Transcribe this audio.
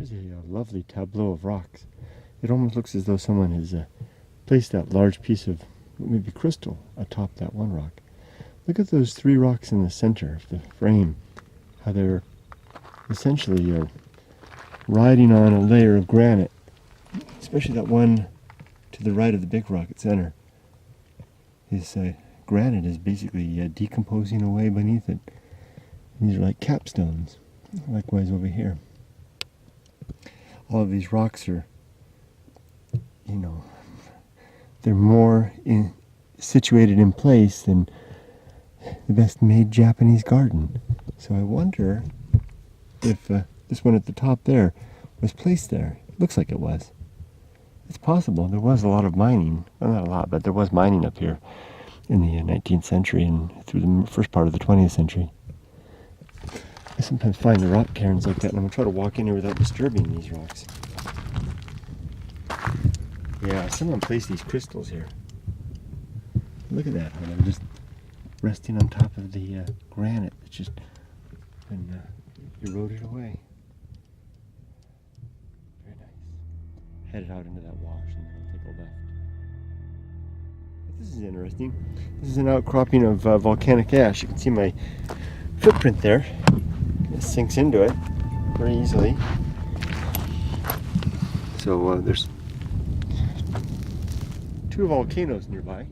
Here's a lovely tableau of rocks. It almost looks as though someone has placed that large piece of maybe crystal atop that one rock. Look at those three rocks in the center of the frame, how they're essentially riding on a layer of granite, especially that one to the right of the big rock at center. This granite is basically decomposing away beneath it. These are like capstones. Likewise over here. All of these rocks are, they're more situated in place than the best made Japanese garden. So I wonder if this one at the top there was placed there. It looks like it was. It's possible. There was a lot of mining. Well, not a lot, but there was mining up here in the 19th century and through the first part of the 20th century. I sometimes find the rock cairns like that, and I'm going to try to walk in here without disturbing these rocks. Yeah, someone placed these crystals here. Look at that, how they're just resting on top of the granite that's just been eroded away. Very nice. Headed out into that wash, and then I'll take a left. But this is interesting. This is an outcropping of volcanic ash. You can see my footprint there. It sinks into it very easily. So there's two volcanoes nearby.